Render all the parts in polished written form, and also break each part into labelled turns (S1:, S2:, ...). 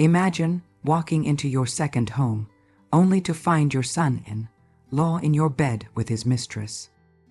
S1: Imagine walking into your second home, only to find your son-in-law in your bed with his mistress.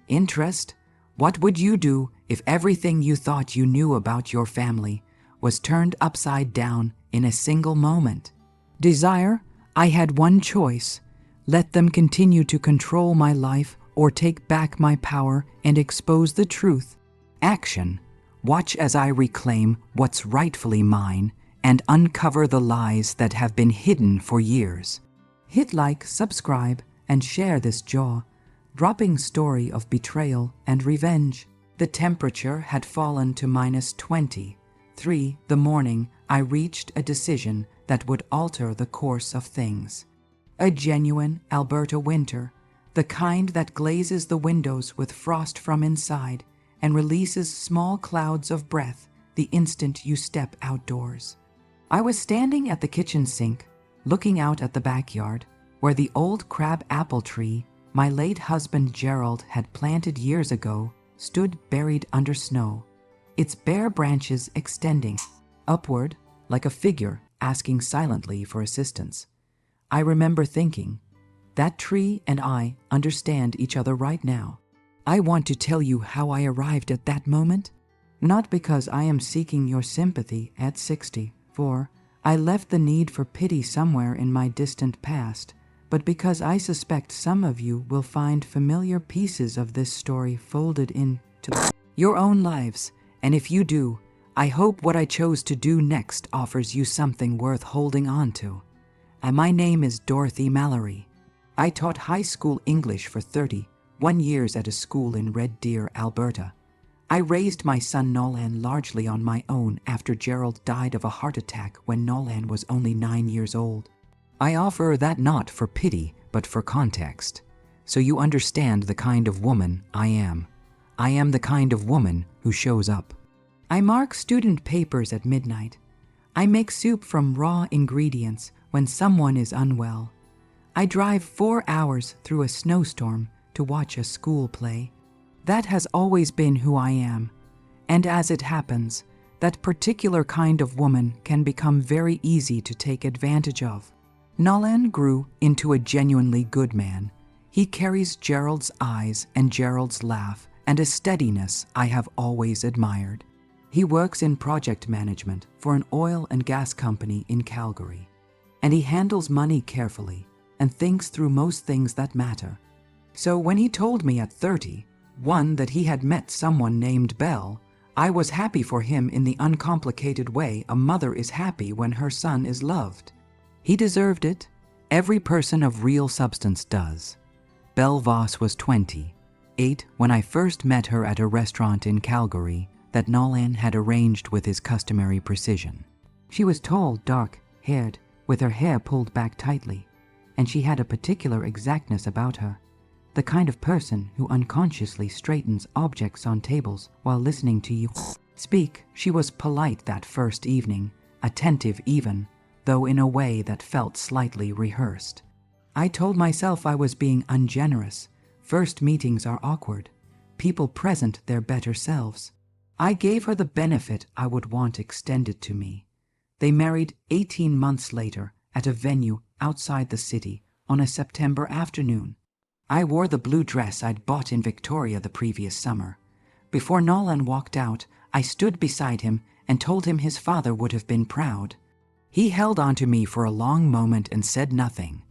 S1: Interest? What would you do if everything you thought you knew about your family was turned upside down in a single moment? Desire? I had one choice. Let them continue to control my life or take back my power and expose the truth. Action. Watch as I reclaim what's rightfully mine and uncover the lies that have been hidden for years. Hit like, subscribe, and share this jaw-dropping story of betrayal and revenge. The temperature had fallen to -23 the morning I reached a decision that would alter the course of things. A genuine Alberta winter, the kind that glazes the windows with frost from inside and releases small clouds of breath the instant you step outdoors. I was standing at the kitchen sink, looking out at the backyard, where the old crab apple tree my late husband Gerald had planted years ago stood buried under snow, its bare branches extending upward like a figure asking silently for assistance. I remember thinking, that tree and I understand each other right now. I want to tell you how I arrived at that moment, not because I am seeking your sympathy at 60, for I left the need for pity somewhere in my distant past, but because I suspect some of you will find familiar pieces of this story folded into your own lives, and if you do, I hope what I chose to do next offers you something worth holding on to. And my name is Dorothy Mallory. I taught high school English for 31 years at a school in Red Deer, Alberta. I raised my son Nolan largely on my own after Gerald died of a heart attack when Nolan was only 9 years old. I offer that not for pity, but for context, so you understand the kind of woman I am. I am the kind of woman who shows up. I mark student papers at midnight. I make soup from raw ingredients when someone is unwell. I drive 4 hours through a snowstorm to watch a school play. That has always been who I am, and as it happens, that particular kind of woman can become very easy to take advantage of. Nolan grew into a genuinely good man. He carries Gerald's eyes and Gerald's laugh and a steadiness I have always admired. He works in project management for an oil and gas company in Calgary, and he handles money carefully and thinks through most things that matter. So when he told me at 31 that he had met someone named Belle, I was happy for him in the uncomplicated way a mother is happy when her son is loved. He deserved it. Every person of real substance does. Belle Voss was 28 when I first met her at a restaurant in Calgary that Nolan had arranged with his customary precision. She was tall, dark-haired, with her hair pulled back tightly, and she had a particular exactness about her, the kind of person who unconsciously straightens objects on tables while listening to you speak. She was polite that first evening, attentive even, though in a way that felt slightly rehearsed. I told myself I was being ungenerous. First meetings are awkward. People present their better selves. I gave her the benefit I would want extended to me. They married 18 months later at a venue outside the city on a September afternoon. I wore the blue dress I'd bought in Victoria the previous summer. Before Nolan walked out, I stood beside him and told him his father would have been proud. He held on to me for a long moment and said nothing.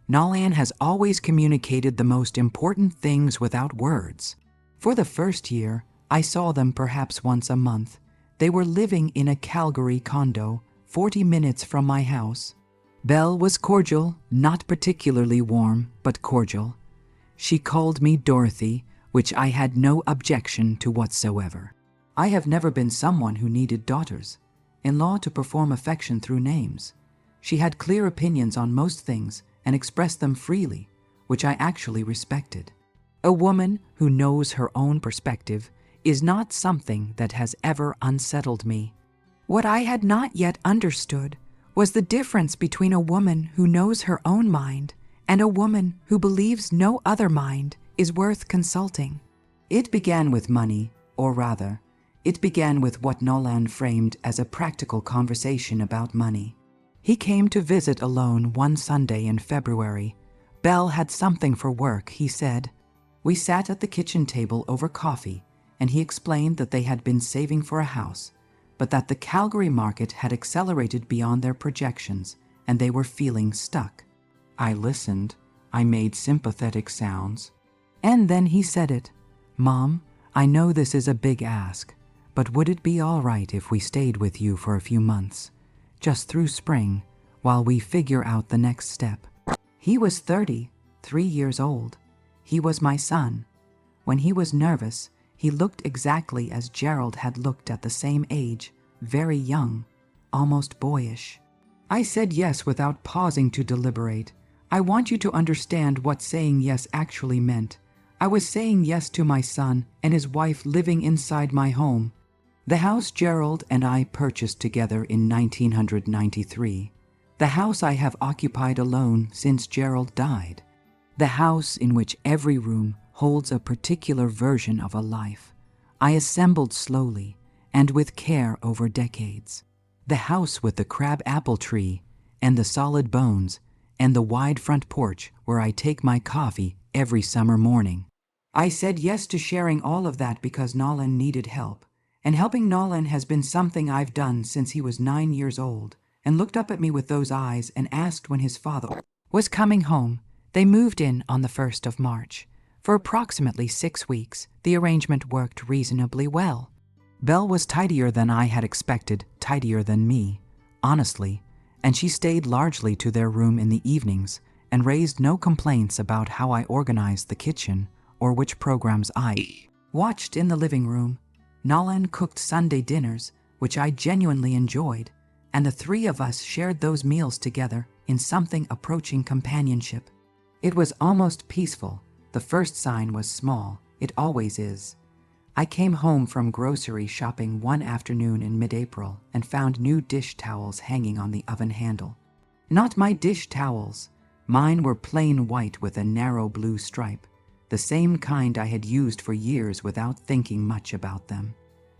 S1: Nolan has always communicated the most important things without words. For the first year, I saw them perhaps once a month. They were living in a Calgary condo, 40 minutes from my house. Belle was cordial, not particularly warm, but cordial. She called me Dorothy, which I had no objection to whatsoever. I have never been someone who needed daughters-in-law to perform affection through names. She had clear opinions on most things and expressed them freely, which I actually respected. A woman who knows her own perspective is not something that has ever unsettled me. What I had not yet understood was the difference between a woman who knows her own mind and a woman who believes no other mind is worth consulting. It began with money, or rather, it began with what Nolan framed as a practical conversation about money. He came to visit alone one Sunday in February. Belle had something for work, he said. We sat at the kitchen table over coffee, and he explained that they had been saving for a house, but that the Calgary market had accelerated beyond their projections, and they were feeling stuck. I listened. I made sympathetic sounds. And then he said it. Mom, I know this is a big ask, but would it be all right if we stayed with you for a few months, just through spring, while we figure out the next step? He was 33 years old. He was my son. When he was nervous, he looked exactly as Gerald had looked at the same age, very young, almost boyish. I said yes without pausing to deliberate. I want you to understand what saying yes actually meant. I was saying yes to my son and his wife living inside my home. The house Gerald and I purchased together in 1993. The house I have occupied alone since Gerald died. The house in which every room holds a particular version of a life. I assembled slowly and with care over decades. The house with the crab apple tree and the solid bones and the wide front porch where I take my coffee every summer morning. I said yes to sharing all of that because Nolan needed help, and helping Nolan has been something I've done since he was 9 years old, and looked up at me with those eyes and asked when his father was coming home. They moved in on the 1st of March. For approximately 6 weeks, the arrangement worked reasonably well. Belle was tidier than I had expected, tidier than me, honestly, and she stayed largely to their room in the evenings and raised no complaints about how I organized the kitchen or which programs I watched in the living room. Nolan cooked Sunday dinners, which I genuinely enjoyed, and the three of us shared those meals together in something approaching companionship. It was almost peaceful. The first sign was small. It always is. I came home from grocery shopping one afternoon in mid-April and found new dish towels hanging on the oven handle. Not my dish towels. Mine were plain white with a narrow blue stripe, the same kind I had used for years without thinking much about them.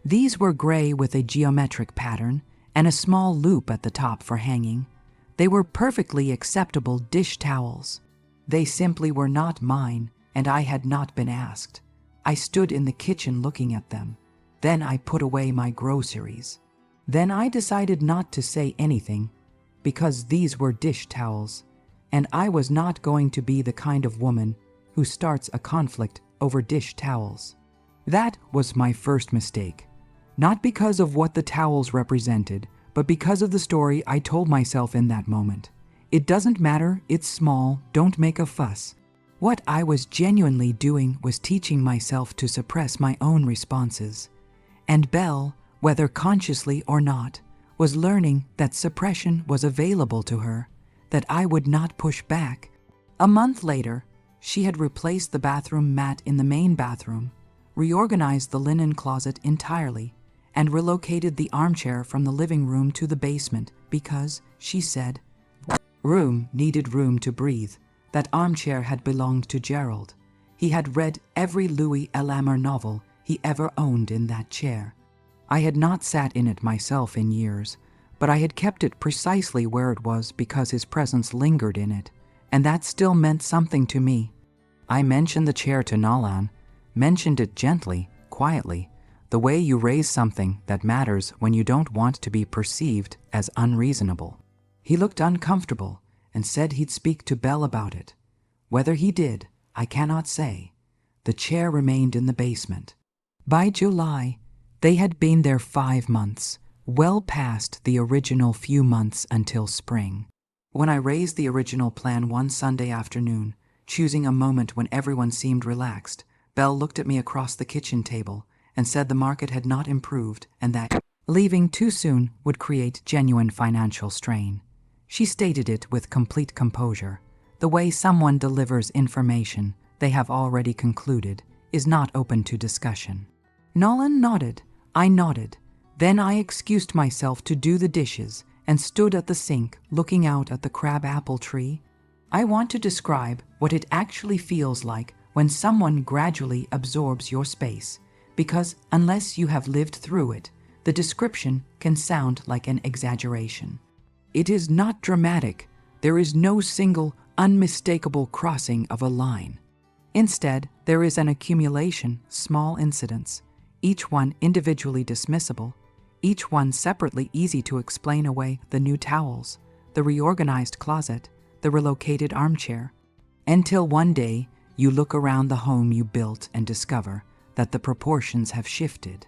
S1: These were gray with a geometric pattern and a small loop at the top for hanging. They were perfectly acceptable dish towels. They simply were not mine, and I had not been asked. I stood in the kitchen looking at them. Then I put away my groceries. Then I decided not to say anything, because these were dish towels, and I was not going to be the kind of woman who starts a conflict over dish towels. That was my first mistake. Not because of what the towels represented, but because of the story I told myself in that moment. It doesn't matter, it's small, don't make a fuss. What I was genuinely doing was teaching myself to suppress my own responses. And Belle, whether consciously or not, was learning that suppression was available to her, that I would not push back. A month later, she had replaced the bathroom mat in the main bathroom, reorganized the linen closet entirely, and relocated the armchair from the living room to the basement because, she said, room needed room to breathe. That armchair had belonged to Gerald. He had read every Louis L'Amour novel he ever owned in that chair. I had not sat in it myself in years, but I had kept it precisely where it was because his presence lingered in it, and that still meant something to me. I mentioned the chair to Nolan, mentioned it gently, quietly, the way you raise something that matters when you don't want to be perceived as unreasonable. He looked uncomfortable and said he'd speak to Belle about it. Whether he did, I cannot say. The chair remained in the basement. By July, they had been there 5 months, well past the original few months until spring. When I raised the original plan one Sunday afternoon, choosing a moment when everyone seemed relaxed, Belle looked at me across the kitchen table and said the market had not improved and that leaving too soon would create genuine financial strain. She stated it with complete composure. The way someone delivers information they have already concluded is not open to discussion. Nolan nodded. I nodded. Then I excused myself to do the dishes and stood at the sink looking out at the crab apple tree. I want to describe what it actually feels like when someone gradually absorbs your space, because unless you have lived through it, the description can sound like an exaggeration. It is not dramatic. There is no single, unmistakable crossing of a line. Instead, there is an accumulation, small incidents, each one individually dismissible, each one separately easy to explain away: the new towels, the reorganized closet, the relocated armchair, until one day you look around the home you built and discover that the proportions have shifted.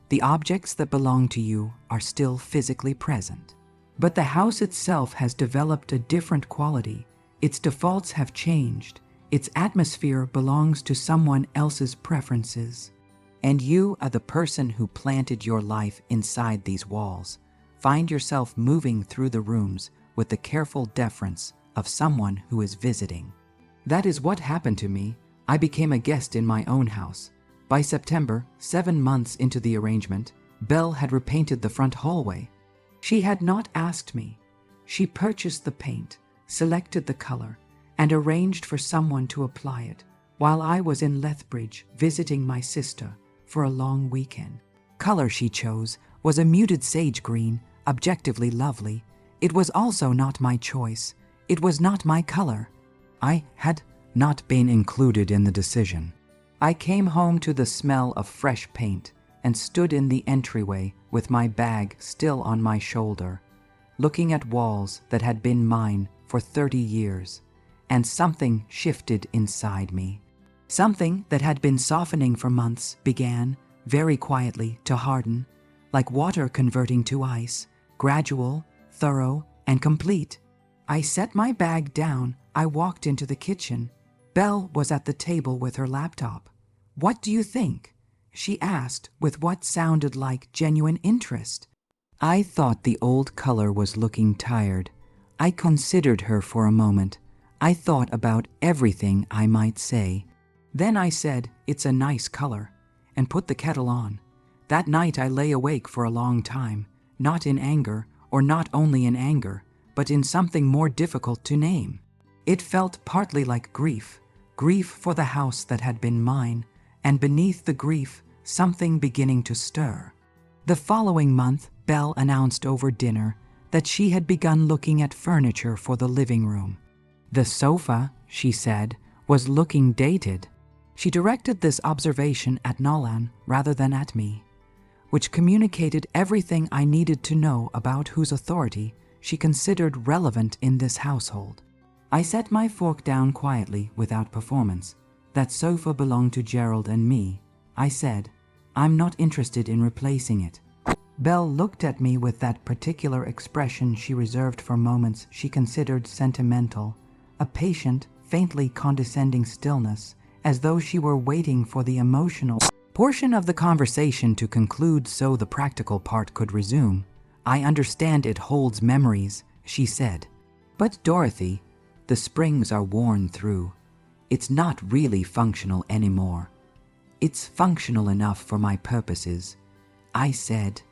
S1: The objects that belong to you are still physically present, but the house itself has developed a different quality. Its defaults have changed. Its atmosphere belongs to someone else's preferences. And you are the person who planted your life inside these walls. Find yourself moving through the rooms with the careful deference of someone who is visiting. That is what happened to me. I became a guest in my own house. By September, 7 months into the arrangement, Belle had repainted the front hallway. She had not asked me. She purchased the paint, selected the color, and arranged for someone to apply it while I was in Lethbridge visiting my sister for a long weekend. Color she chose was a muted sage green, objectively lovely. It was also not my choice. It was not my color. I had not been included in the decision. I came home to the smell of fresh paint and stood in the entryway with my bag still on my shoulder, looking at walls that had been mine for 30 years, and something shifted inside me. Something that had been softening for months began, very quietly, to harden, like water converting to ice, gradual, thorough, and complete. I set my bag down. I walked into the kitchen. Belle was at the table with her laptop. "What do you think?" she asked with what sounded like genuine interest. I thought the old color was looking tired. I considered her for a moment. I thought about everything I might say. Then I said, "It's a nice color," and put the kettle on. That night I lay awake for a long time, not in anger, or not only in anger, but in something more difficult to name. It felt partly like grief for the house that had been mine, and beneath the grief, something beginning to stir. The following month, Belle announced over dinner that she had begun looking at furniture for the living room. The sofa, she said, was looking dated. She directed this observation at Nolan rather than at me, which communicated everything I needed to know about whose authority she considered relevant in this household. I set my fork down quietly without performance. "That sofa belonged to Gerald and me," I said. "I'm not interested in replacing it." Belle looked at me with that particular expression she reserved for moments she considered sentimental, a patient, faintly condescending stillness, as though she were waiting for the emotional portion of the conversation to conclude so the practical part could resume. "I understand it holds memories," she said. "But Dorothy, the springs are worn through. It's not really functional anymore. It's functional enough for my purposes," I said.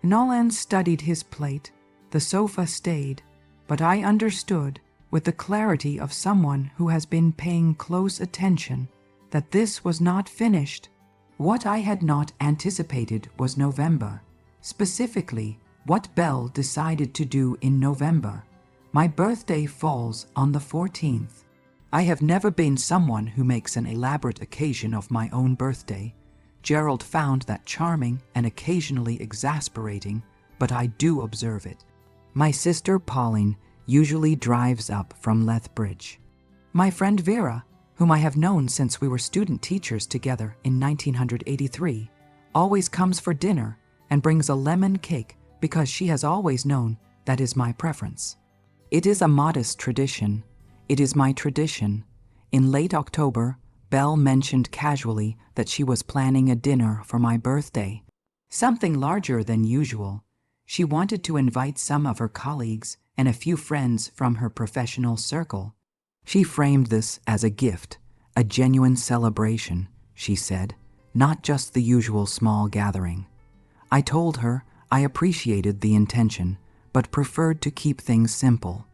S1: Nolan studied his plate. The sofa stayed, but I understood, with the clarity of someone who has been paying close attention, that this was not finished. What I had not anticipated was November. Specifically, what Belle decided to do in November. My birthday falls on the 14th. I have never been someone who makes an elaborate occasion of my own birthday. Gerald found that charming and occasionally exasperating, but I do observe it. My sister Pauline usually drives up from Lethbridge. My friend Vera, whom I have known since we were student teachers together in 1983, always comes for dinner and brings a lemon cake because she has always known that is my preference. It is a modest tradition. It is my tradition. In late October, Belle mentioned casually that she was planning a dinner for my birthday, something larger than usual. She wanted to invite some of her colleagues and a few friends from her professional circle. She framed this as a gift, a genuine celebration, she said, not just the usual small gathering. I told her I appreciated the intention, but preferred to keep things simple.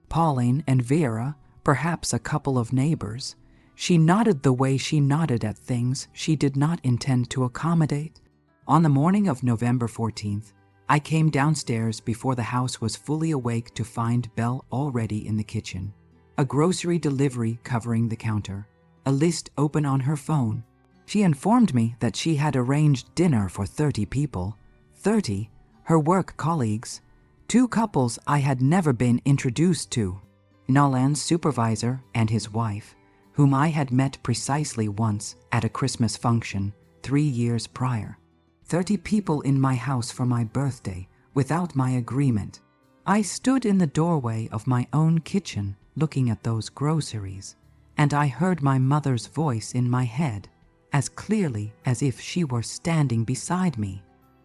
S1: Pauline and Vera, perhaps a couple of neighbors. She nodded the way she nodded at things she did not intend to accommodate. On the morning of November 14th, I came downstairs before the house was fully awake to find Belle already in the kitchen. A grocery delivery covering the counter. A list open on her phone. She informed me that she had arranged dinner for 30 people. 30, her work colleagues. 2 couples I had never been introduced to. Nolan's supervisor and his wife, whom I had met precisely once at a Christmas function 3 years prior. 30 people in my house for my birthday, without my agreement. I stood in the doorway of my own kitchen looking at those groceries, and I heard my mother's voice in my head, as clearly as if she were standing beside me.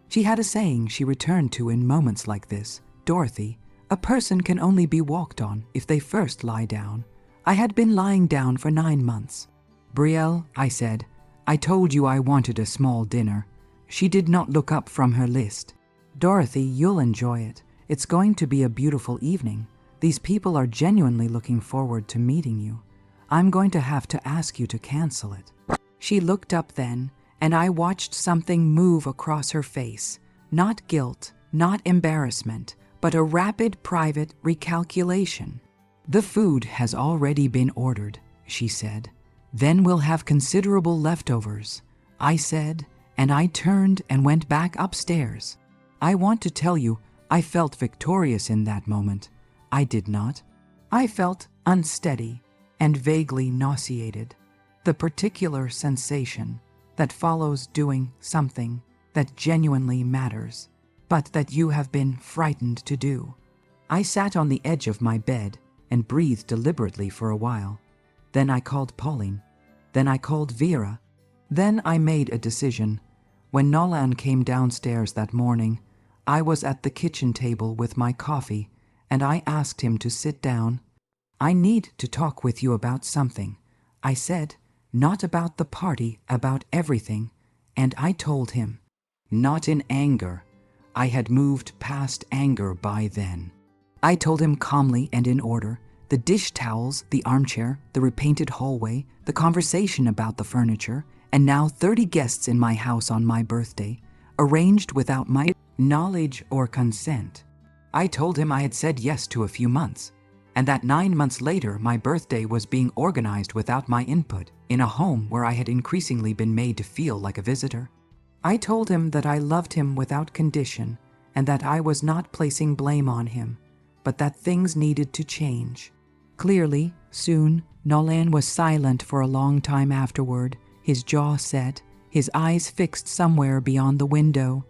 S1: She had a saying she returned to in moments like this: "Dorothy, a person can only be walked on if they first lie down." I had been lying down for 9 months. "Brielle," I said, "I told you I wanted a small dinner." She did not look up from her list. "Dorothy, you'll enjoy it. It's going to be a beautiful evening. These people are genuinely looking forward to meeting you. I'm going to have to ask you to cancel it." She looked up then, and I watched something move across her face. Not guilt, not embarrassment, but a rapid private recalculation. "The food has already been ordered," she said. "Then we'll have considerable leftovers," I said, and I turned and went back upstairs. I want to tell you, I felt victorious in that moment. I did not. I felt unsteady and vaguely nauseated. The particular sensation that follows doing something that genuinely matters, but that you have been frightened to do. I sat on the edge of my bed and breathed deliberately for a while. Then I called Pauline. Then I called Vera. Then I made a decision. When Nolan came downstairs that morning, I was at the kitchen table with my coffee, and I asked him to sit down. "I need to talk with you about something," I said, "not about the party, about everything." And I told him. Not in anger. I had moved past anger by then. I told him calmly and in order: the dish towels, the armchair, the repainted hallway, the conversation about the furniture, and now 30 guests in my house on my birthday, arranged without my knowledge or consent. I told him I had said yes to a few months, and that 9 months later my birthday was being organized without my input, in a home where I had increasingly been made to feel like a visitor. I told him that I loved him without condition, and that I was not placing blame on him, but that things needed to change. Clearly, soon, Nolan was silent for a long time afterward, his jaw set, his eyes fixed somewhere beyond the window.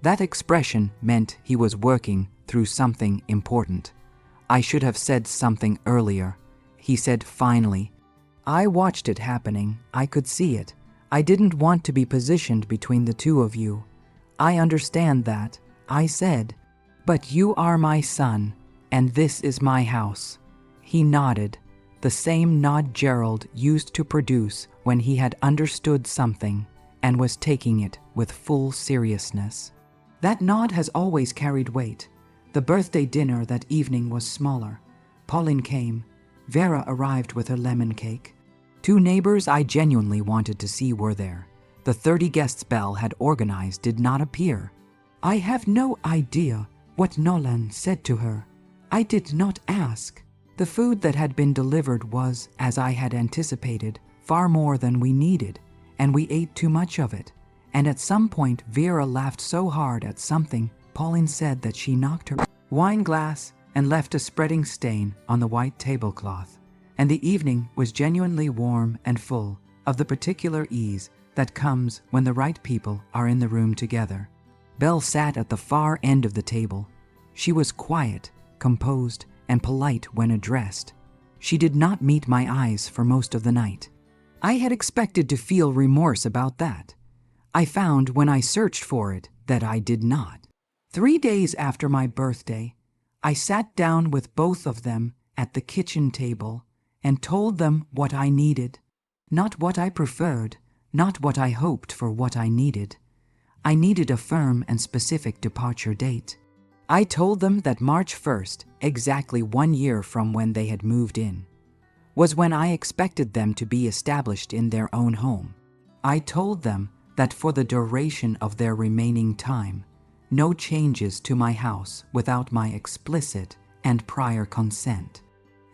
S1: That expression meant he was working through something important. "I should have said something earlier," he said finally. I watched it happening. I could see it. I didn't want to be positioned between the two of you. "I understand that," I said. "But you are my son, and this is my house." He nodded, the same nod Gerald used to produce when he had understood something and was taking it with full seriousness. That nod has always carried weight. The birthday dinner that evening was smaller. Pauline came. Vera arrived with her lemon cake. 2 neighbors I genuinely wanted to see were there. The 30 guests Belle had organized did not appear. I have no idea what Nolan said to her. I did not ask. The food that had been delivered was, as I had anticipated, far more than we needed, and we ate too much of it. And at some point, Vera laughed so hard at something Pauline said that she knocked her wine glass and left a spreading stain on the white tablecloth. And the evening was genuinely warm and full of the particular ease that comes when the right people are in the room together. Belle sat at the far end of the table. She was quiet, composed, and polite when addressed. She did not meet my eyes for most of the night. I had expected to feel remorse about that. I found when I searched for it that I did not. 3 days after my birthday, I sat down with both of them at the kitchen table and told them what I needed. Not what I preferred, not what I hoped for, what I needed. I needed a firm and specific departure date. I told them that March 1st, exactly 1 year from when they had moved in, was when I expected them to be established in their own home. I told them that for the duration of their remaining time, No changes to my house without my explicit and prior consent.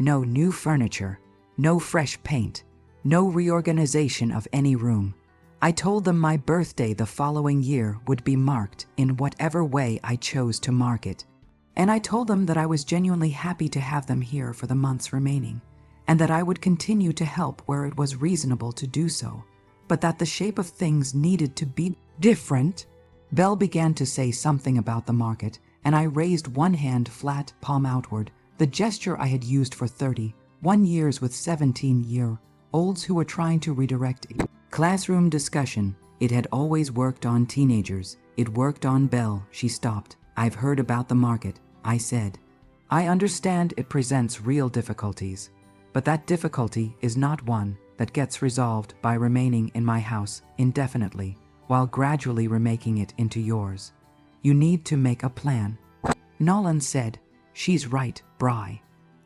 S1: No new furniture, no fresh paint, no reorganization of any room. I told them my birthday the following year would be marked in whatever way I chose to mark it. And I told them that I was genuinely happy to have them here for the months remaining, and that I would continue to help where it was reasonable to do so, but that the shape of things needed to be different. Belle began to say something about the market, and I raised one hand flat, palm outward, the gesture I had used for 31 years with 17-year-olds who were trying to redirect it. Classroom discussion. It had always worked on teenagers. It worked on Belle. She stopped. I've heard about the market, I said. I understand it presents real difficulties, but that difficulty is not one that gets resolved by remaining in my house indefinitely while gradually remaking it into yours. You need to make a plan. Nolan said, She's right, Bry.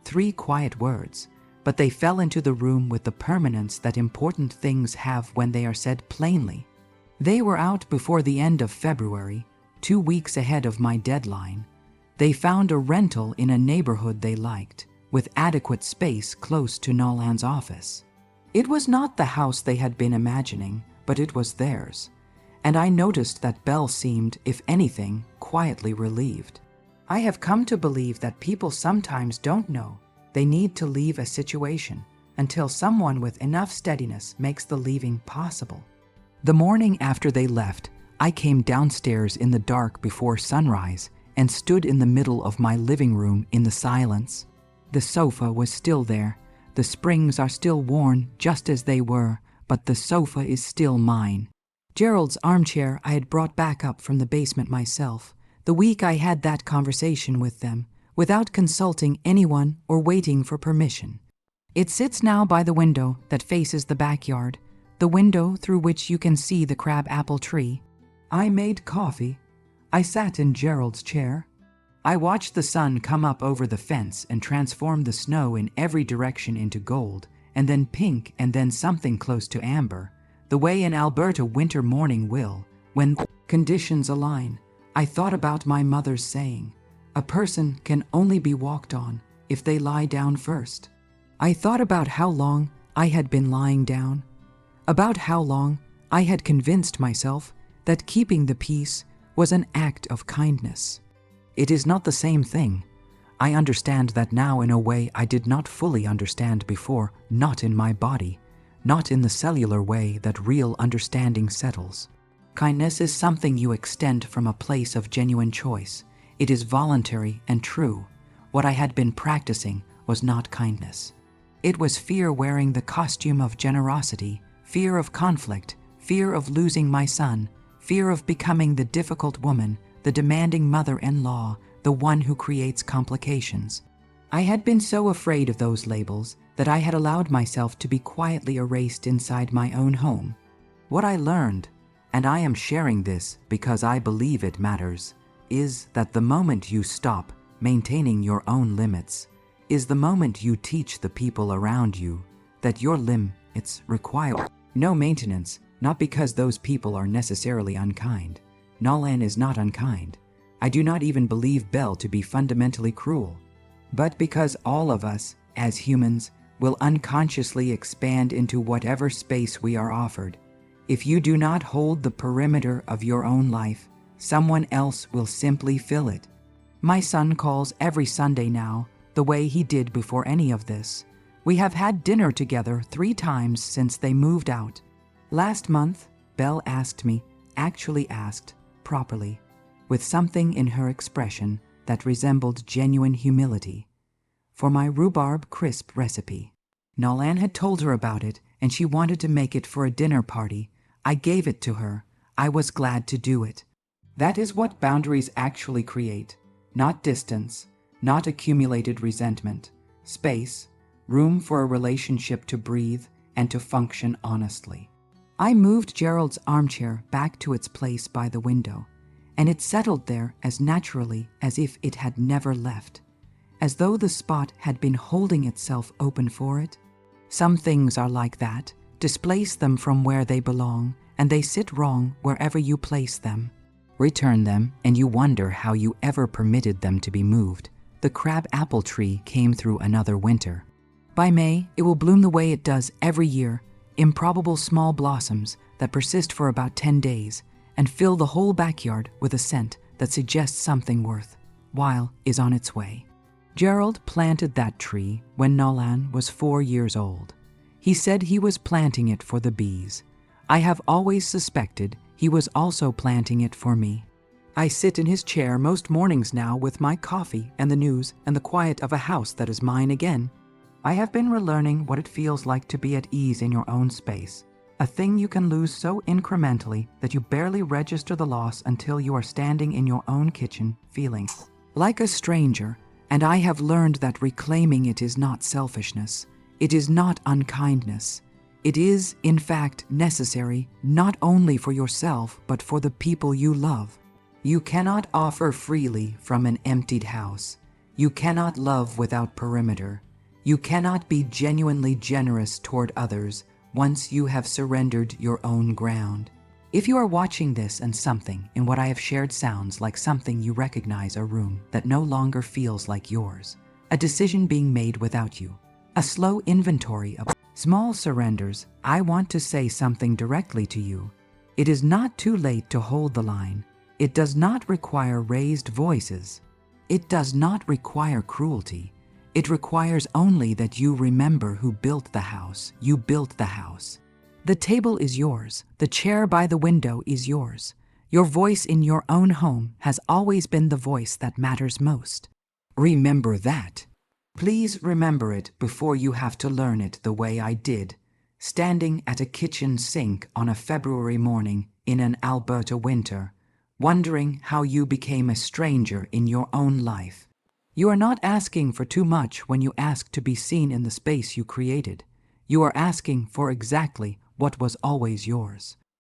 S1: 3 quiet words, but they fell into the room with the permanence that important things have when they are said plainly. They were out before the end of February, 2 weeks ahead of my deadline. They found a rental in a neighborhood they liked, with adequate space close to Nolan's office. It was not the house they had been imagining, but it was theirs. And I noticed that Belle seemed, if anything, quietly relieved. I have come to believe that people sometimes don't know they need to leave a situation until someone with enough steadiness makes the leaving possible. The morning after they left, I came downstairs in the dark before sunrise and stood in the middle of my living room in the silence. The sofa was still there. The springs are still worn just as they were, but the sofa is still mine. Gerald's armchair I had brought back up from the basement myself, the week I had that conversation with them, without consulting anyone or waiting for permission. It sits now by the window that faces the backyard, the window through which you can see the crab-apple tree. I made coffee. I sat in Gerald's chair. I watched the sun come up over the fence and transform the snow in every direction into gold, and then pink, and then something close to amber, the way an Alberta winter morning will, when conditions align. I thought about my mother's saying, a person can only be walked on if they lie down first. I thought about how long I had been lying down, about how long I had convinced myself that keeping the peace was an act of kindness. It is not the same thing. I understand that now in a way I did not fully understand before, not in my body, not in the cellular way that real understanding settles. Kindness is something you extend from a place of genuine choice. It is voluntary and true. What I had been practicing was not kindness. It was fear wearing the costume of generosity, fear of conflict, fear of losing my son, fear of becoming the difficult woman, the demanding mother-in-law, the one who creates complications. I had been so afraid of those labels that I had allowed myself to be quietly erased inside my own home. What I learned, and I am sharing this because I believe it matters, is that the moment you stop maintaining your own limits is the moment you teach the people around you that your limits require no maintenance, not because those people are necessarily unkind. Nolan is not unkind. I do not even believe Belle to be fundamentally cruel, but because all of us, as humans, will unconsciously expand into whatever space we are offered. If you do not hold the perimeter of your own life, someone else will simply fill it. My son calls every Sunday now, the way he did before any of this. We have had dinner together 3 times since they moved out. Last month, Belle asked me, actually asked, properly, with something in her expression that resembled genuine humility, for my rhubarb crisp recipe. Nolan had told her about it, and she wanted to make it for a dinner party. I gave it to her. I was glad to do it. That is what boundaries actually create, not distance, not accumulated resentment, space, room for a relationship to breathe and to function honestly. I moved Gerald's armchair back to its place by the window, and it settled there as naturally as if it had never left, as though the spot had been holding itself open for it. Some things are like that. Displace them from where they belong, and they sit wrong wherever you place them. Return them, and you wonder how you ever permitted them to be moved. The crab apple tree came through another winter. By May, it will bloom the way it does every year, improbable small blossoms that persist for about 10 days and fill the whole backyard with a scent that suggests something worthwhile is on its way. Gerald planted that tree when Nolan was 4 years old. He said he was planting it for the bees. I have always suspected he was also planting it for me. I sit in his chair most mornings now with my coffee and the news and the quiet of a house that is mine again. I have been relearning what it feels like to be at ease in your own space, a thing you can lose so incrementally that you barely register the loss until you are standing in your own kitchen feeling like a stranger. And I have learned that reclaiming it is not selfishness. It is not unkindness. It is, in fact, necessary not only for yourself but for the people you love. You cannot offer freely from an emptied house. You cannot love without perimeter. You cannot be genuinely generous toward others once you have surrendered your own ground. If you are watching this and something in what I have shared sounds like something you recognize, a room that no longer feels like yours, a decision being made without you, a slow inventory of small surrenders, I want to say something directly to you. It is not too late to hold the line. It does not require raised voices. It does not require cruelty. It requires only that you remember who built the house. You built the house. The table is yours. The chair by the window is yours. Your voice in your own home has always been the voice that matters most. Remember that. Please remember it before you have to learn it the way I did, standing at a kitchen sink on a February morning in an Alberta winter, wondering how you became a stranger in your own life. You are not asking for too much when you ask to be seen in the space you created. You are asking for exactly what was always yours.